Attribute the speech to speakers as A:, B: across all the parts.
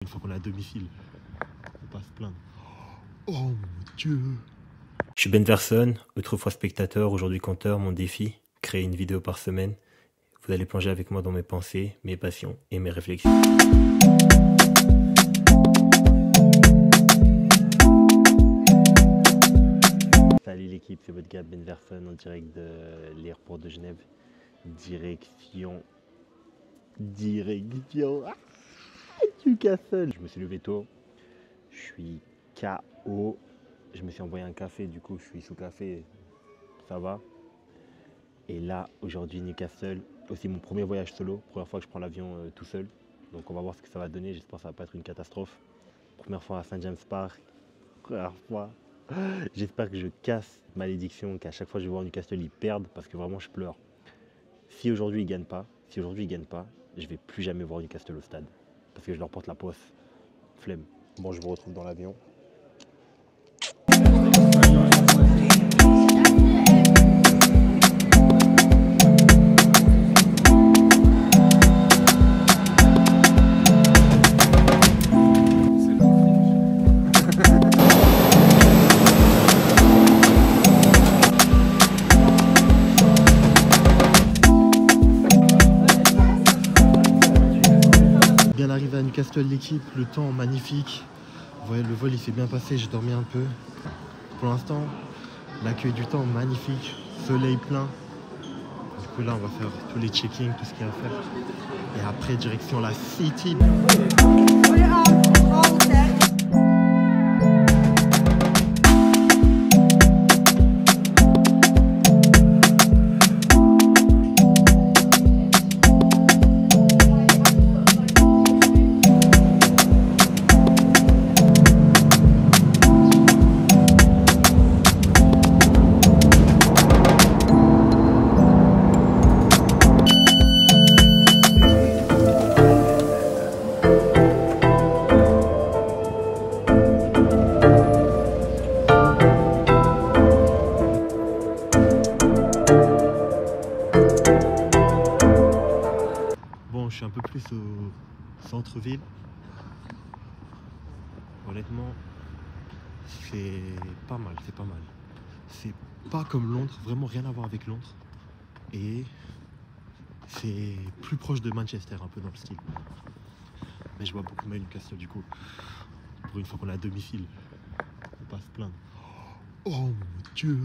A: Une fois qu'on est à domicile, on passe plaindre. Oh mon Dieu!
B: Je suis Ben Verson, autrefois spectateur, aujourd'hui compteur. Mon défi, créer une vidéo par semaine. Vous allez plonger avec moi dans mes pensées, mes passions et mes réflexions. Salut l'équipe, c'est votre gars Ben Verson en direct de l'aéroport de Genève. Direction Newcastle. Je me suis levé tôt, je suis KO. Je me suis envoyé un café, du coup je suis sous café, ça va. Et là, aujourd'hui, Newcastle, aussi mon premier voyage solo, première fois que je prends l'avion tout seul. Donc on va voir ce que ça va donner, j'espère que ça va pas être une catastrophe. Première fois à St. James Park, première fois. J'espère que je casse malédiction, qu'à chaque fois que je vais voir Newcastle, ils perdent, parce que vraiment je pleure. Si aujourd'hui ils gagnent pas, je vais plus jamais voir Newcastle au stade, parce que je leur porte la poisse. Flemme. Bon, je vous retrouve dans l'avion.
A: Bien arrivé à Newcastle l'équipe, le temps magnifique. Vous voyez, le vol il s'est bien passé, j'ai dormi un peu. Pour l'instant, l'accueil du temps magnifique, soleil plein. Du coup là on va faire tous les check-ins, tout ce qu'il y a à faire. Et après direction la City. Bon, je suis un peu plus au centre-ville. Honnêtement, c'est pas mal, c'est pas mal. C'est pas comme Londres, vraiment rien à voir avec Londres. Et c'est plus proche de Manchester, un peu dans le style. Mais je vois beaucoup mal Newcastle du coup. Pour une fois qu'on est à domicile, on passe plaindre. Oh mon Dieu!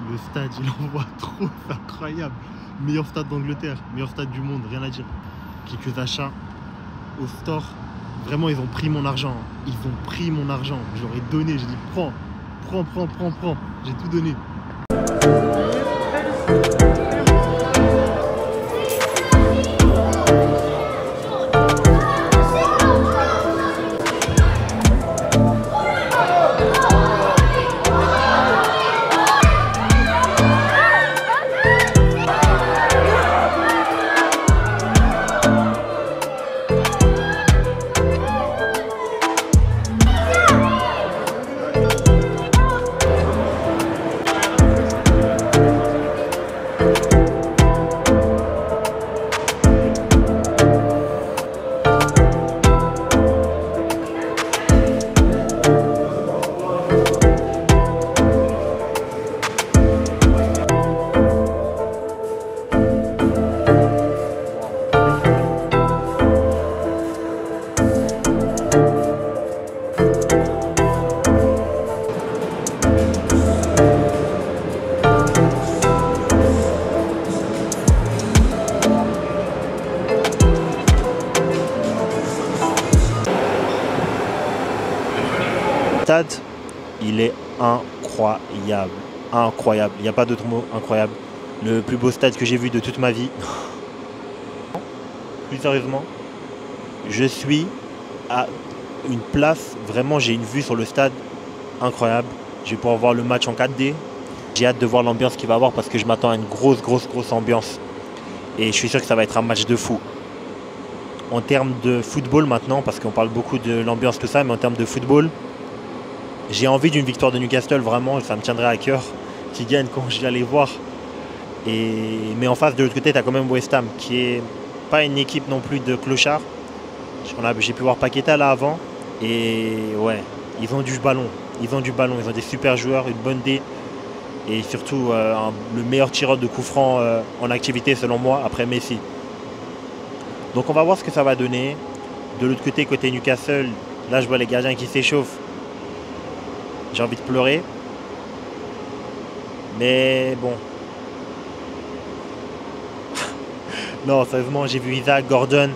A: Le stade, il envoie trop, c'est incroyable. Meilleur stade d'Angleterre, meilleur stade du monde, rien à dire. Quelques achats au store. Vraiment, ils ont pris mon argent. Ils ont pris mon argent. Je leur ai donné, j'ai dit prends. J'ai tout donné.
B: stade, il est incroyable. incroyable. Il n'y a pas d'autre mot, incroyable. Le plus beau stade que j'ai vu de toute ma vie. Plus sérieusement, je suis à une place, vraiment j'ai une vue sur le stade incroyable. Je vais pouvoir voir le match en 4D. J'ai hâte de voir l'ambiance qu'il va y avoir parce que je m'attends à une grosse ambiance. Et je suis sûr que ça va être un match de fou. En termes de football maintenant, parce qu'on parle beaucoup de l'ambiance, tout ça, mais en termes de football, j'ai envie d'une victoire de Newcastle, vraiment, ça me tiendrait à cœur qu'ils gagnent quand je vais aller voir. Mais en face, de l'autre côté, tu as quand même West Ham, qui est pas une équipe non plus de clochards. J'ai pu voir Paqueta là avant, et ouais, ils ont du ballon, ils ont des super joueurs, une bonne dé, et surtout le meilleur tireur de coup franc en activité selon moi, après Messi. Donc on va voir ce que ça va donner. De l'autre côté, côté Newcastle, là je vois les gardiens qui s'échauffent. J'ai envie de pleurer. Mais bon. Non, sérieusement, j'ai vu Isaac, Gordon.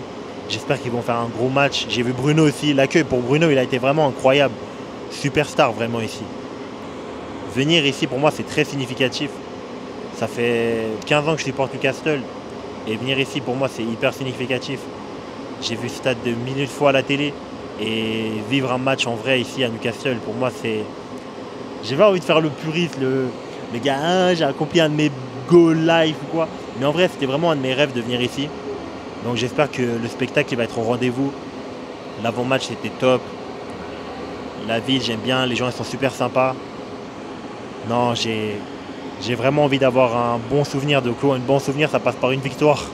B: J'espère qu'ils vont faire un gros match. J'ai vu Bruno aussi. L'accueil pour Bruno, il a été vraiment incroyable. Superstar vraiment ici. Venir ici, pour moi, c'est très significatif. Ça fait 15 ans que je supporte Newcastle. Et venir ici, pour moi, c'est hyper significatif. J'ai vu ce stade de milliers de fois à la télé. Et vivre un match en vrai ici à Newcastle, pour moi, c'est... J'ai pas envie de faire le puriste, le gars, ah, j'ai accompli un de mes goal life ou quoi. Mais en vrai, c'était vraiment un de mes rêves de venir ici. Donc j'espère que le spectacle va être au rendez-vous. L'avant-match, c'était top. La ville, j'aime bien. Les gens, ils sont super sympas. Non, j'ai vraiment envie d'avoir un bon souvenir de Clos. Un bon souvenir, ça passe par une victoire.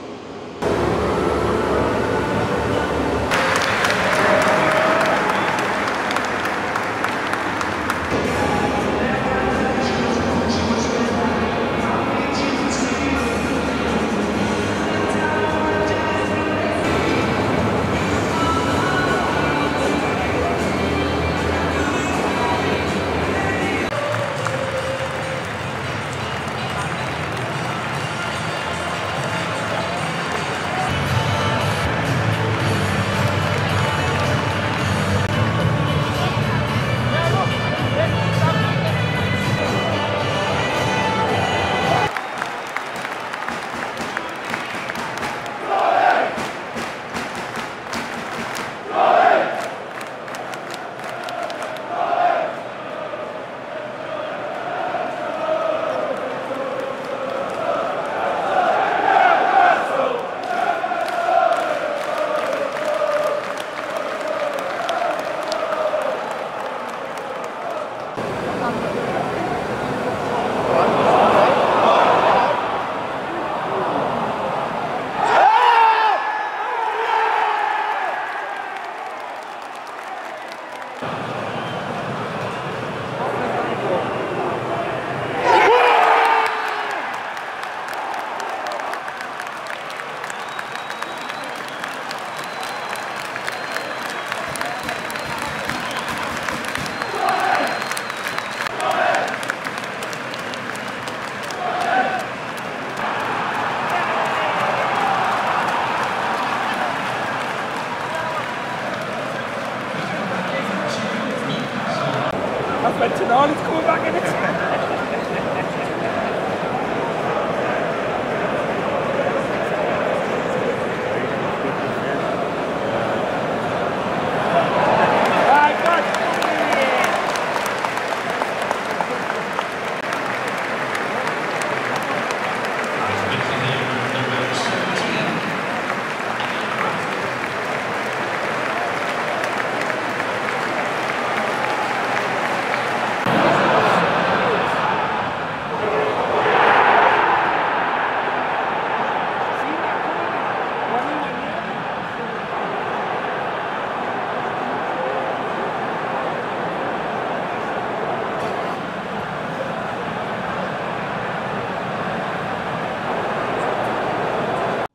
C: Maintenant, let's go back in it.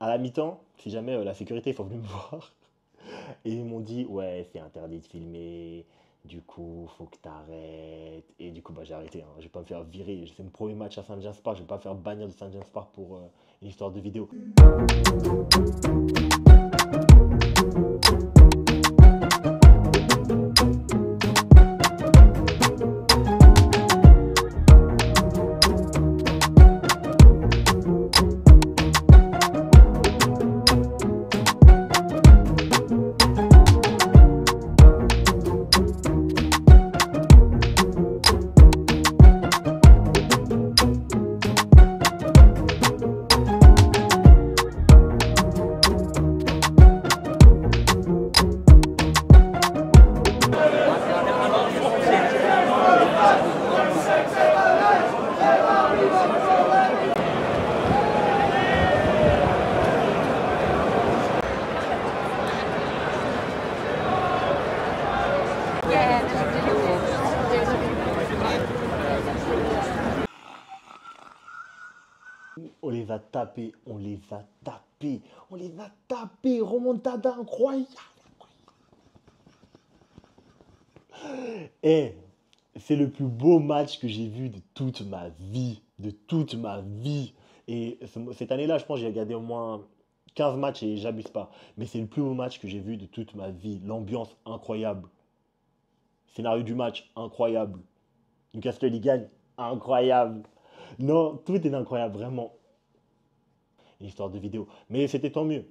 B: À la mi-temps, si jamais la sécurité sont venus me voir, et ils m'ont dit ouais c'est interdit de filmer, du coup faut que t'arrêtes. Et du coup bah, j'ai arrêté, hein. Je vais pas me faire virer, c'est mon premier match à St. James Park, je vais pas me faire bannir de St. James Park pour une histoire de vidéo. On les a tapés, on les a tapés, on les a tapés. Remontada incroyable. Et c'est le plus beau match que j'ai vu de toute ma vie. De toute ma vie. Et cette année-là, je pense que j'ai regardé au moins 15 matchs et j'abuse pas. Mais c'est le plus beau match que j'ai vu de toute ma vie. L'ambiance incroyable. Scénario du match incroyable. Newcastle, il gagne. Incroyable. Non, tout était incroyable, vraiment. Une histoire de vidéo. Mais c'était tant mieux.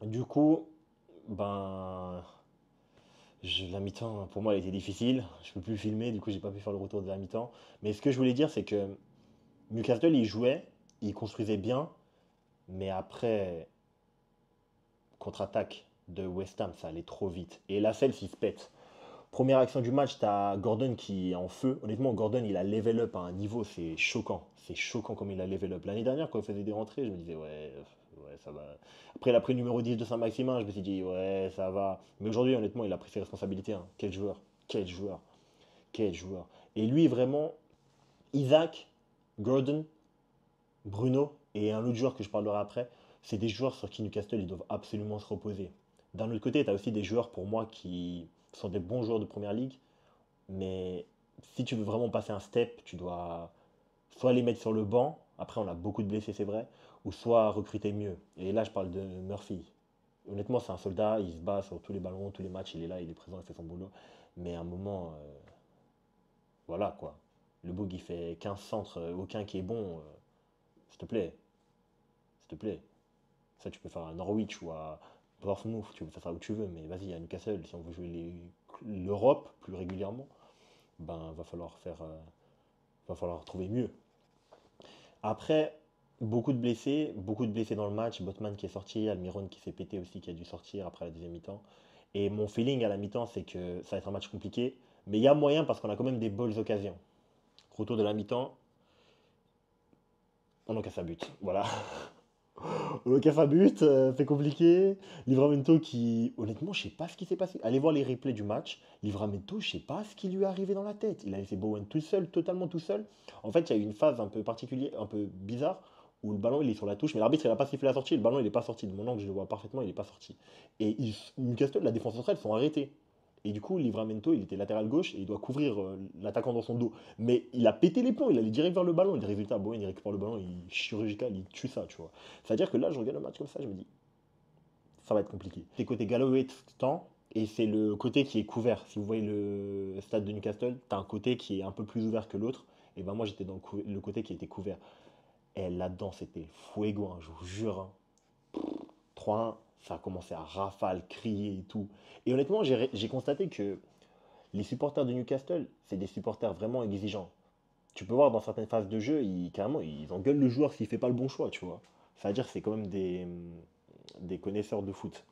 B: Du coup, ben, la mi-temps, pour moi, elle était difficile. Je ne peux plus filmer, du coup, j'ai pas pu faire le retour de la mi-temps. Mais ce que je voulais dire, c'est que Newcastle, il jouait, il construisait bien, mais après, contre-attaque de West Ham, ça allait trop vite. Et la selle, s'il se pète. Première action du match, tu as Gordon qui est en feu. Honnêtement, Gordon, il a level up à un niveau, c'est choquant. C'est choquant comme il a level up. L'année dernière, quand il faisait des rentrées, je me disais, ouais, ouais, ça va. Après, il a pris le numéro 10 de Saint-Maximin, je me suis dit, ouais, ça va. Mais aujourd'hui, honnêtement, il a pris ses responsabilités, hein. Quel joueur, quel joueur, quel joueur. Et lui, vraiment, Isaac, Gordon, Bruno et un autre joueur que je parlerai après, c'est des joueurs sur qui Newcastle ils doivent absolument se reposer. D'un autre côté, tu as aussi des joueurs pour moi qui sont des bons joueurs de première ligue, mais si tu veux vraiment passer un step, tu dois soit les mettre sur le banc, après on a beaucoup de blessés, c'est vrai, ou soit recruter mieux. Et là, je parle de Murphy. Honnêtement, c'est un soldat, il se bat sur tous les ballons, tous les matchs, il est là, il est présent, il fait son boulot. Mais à un moment, voilà quoi. Le Boug, il fait 15 centres, aucun qui est bon. S'il te plaît, s'il te plaît. Ça, tu peux faire à Norwich ou à Bournemouth, tu peux faire ça où tu veux, mais vas-y, à Newcastle, si on veut jouer l'Europe plus régulièrement, ben va falloir trouver mieux. Après, beaucoup de blessés dans le match. Botman qui est sorti, Almiron qui s'est pété aussi, qui a dû sortir après la deuxième mi-temps. Et mon feeling à la mi-temps, c'est que ça va être un match compliqué, mais il y a moyen parce qu'on a quand même des bonnes occasions. Retour de la mi-temps, on encaisse un but. Voilà. Le casse à but, c'est compliqué. Livramento qui, honnêtement, je sais pas ce qui s'est passé. Allez voir les replays du match. Livramento, je sais pas ce qui lui est arrivé dans la tête. Il a laissé Bowen tout seul, totalement tout seul. En fait, il y a eu une phase un peu particulière, un peu bizarre, où le ballon il est sur la touche, mais l'arbitre il a pas sifflé la sortie. Le ballon il n'est pas sorti. De mon angle, je le vois parfaitement, il n'est pas sorti. Et Newcastle, la défense centrale, sont arrêtés. Et du coup, Livramento, il était latéral gauche et il doit couvrir l'attaquant dans son dos. Mais il a pété les plombs, il allait direct vers le ballon. Et le résultat, Bowen, il récupère le ballon, il chirurgical, il tue ça, tu vois. C'est-à-dire que là, je regarde le match comme ça, je me dis, ça va être compliqué. C'est côté Galloway tout le temps, et c'est le côté qui est couvert. Si vous voyez le stade de Newcastle, tu as un côté qui est un peu plus ouvert que l'autre. Et ben moi, j'étais dans le côté qui était couvert. Et là-dedans, c'était fuego, hein, je vous jure, hein. 3-1, ça a commencé à rafale, crier et tout. Et honnêtement, j'ai constaté que les supporters de Newcastle, c'est des supporters vraiment exigeants. Tu peux voir dans certaines phases de jeu, carrément, ils engueulent le joueur s'il fait pas le bon choix, tu vois. C'est-à-dire que c'est quand même des connaisseurs de foot.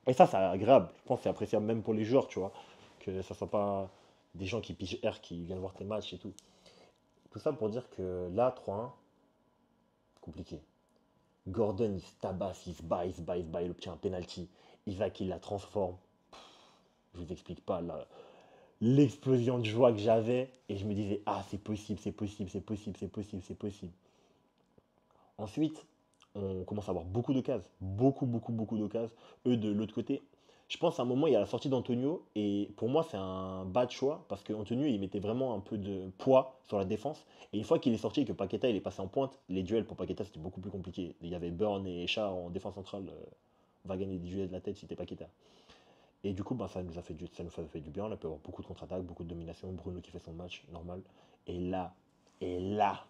B: Et ça, c'est agréable. Je pense que c'est appréciable même pour les joueurs, tu vois. Que ça soit pas des gens qui pigent R, qui viennent voir tes matchs et tout. Tout ça pour dire que là, 3-1, compliqué. Gordon, il se tabasse, il se bat, il se bat, il se bat, il obtient un penalty. Isaac, il la transforme. Je vous explique pas l'explosion de joie que j'avais. Et je me disais, ah, c'est possible, c'est possible, c'est possible, c'est possible, c'est possible. Ensuite, on commence à avoir beaucoup d'occasions. Beaucoup, beaucoup, beaucoup d'occasions. Eux, de l'autre côté, je pense à un moment, il y a la sortie d'Antonio. Et pour moi, c'est un bad choix. Parce qu'Antonio, il mettait vraiment un peu de poids sur la défense. Et une fois qu'il est sorti et que Paqueta, il est passé en pointe, les duels pour Paqueta, c'était beaucoup plus compliqué. Il y avait Burn et Char en défense centrale. On va gagner des duels de la tête si c'était Paqueta. Et du coup, ben, ça nous a fait du bien. On a pu avoir beaucoup de contre-attaques, beaucoup de domination. Bruno qui fait son match normal. Et là, et là,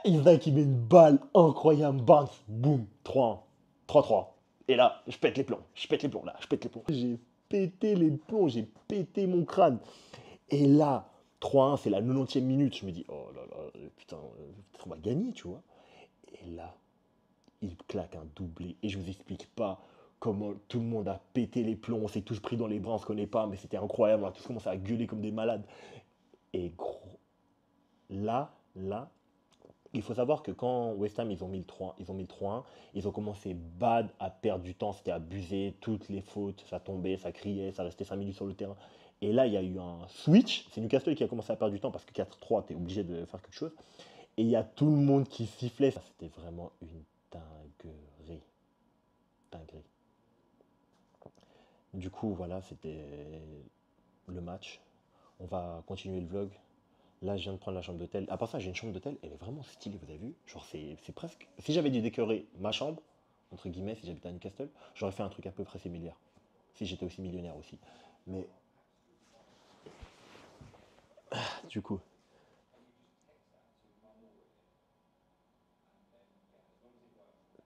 B: Isaac qui met une balle incroyable, bam, boum, 3-1, 3-3. Et là, je pète les plombs, je pète les plombs, là, je pète les plombs. J'ai pété les plombs, j'ai pété mon crâne. Et là, 3-1, c'est la 90e minute. Je me dis, oh là là, putain, on va gagner, tu vois. Et là, il claque un doublé. Et je vous explique pas comment tout le monde a pété les plombs. On s'est tous pris dans les bras, on se connaît pas, mais c'était incroyable. On a tous commencé à gueuler comme des malades. Et gros, là, il faut savoir que quand West Ham ils ont mis le 3-1, ils ont commencé bad à perdre du temps, c'était abusé, toutes les fautes, ça tombait, ça criait, ça restait 5 minutes sur le terrain. Et là, il y a eu un switch. C'est Newcastle qui a commencé à perdre du temps parce que 4-3, tu es obligé de faire quelque chose. Et il y a tout le monde qui sifflait. C'était vraiment une dinguerie. Dinguerie. Du coup, voilà, c'était le match. On va continuer le vlog. Là, je viens de prendre la chambre d'hôtel. À part ça, j'ai une chambre d'hôtel. Elle est vraiment stylée, vous avez vu? Genre, c'est presque... Si j'avais dû décorer ma chambre, entre guillemets, si j'habitais à Newcastle, j'aurais fait un truc à peu près similaire. Si j'étais aussi millionnaire aussi. Mais... Du coup...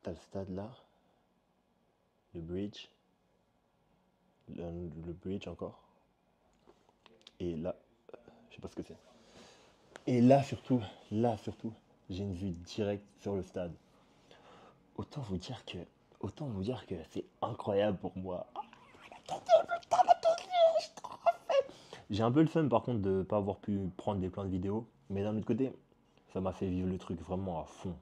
B: T'as le stade là. Le bridge. Le bridge encore. Et là... Je sais pas ce que c'est. Et là surtout, j'ai une vue directe sur le stade. Autant vous dire que c'est incroyable pour moi. J'ai un peu le seum par contre de ne pas avoir pu prendre des plans de vidéo. Mais d'un autre côté, ça m'a fait vivre le truc vraiment à fond.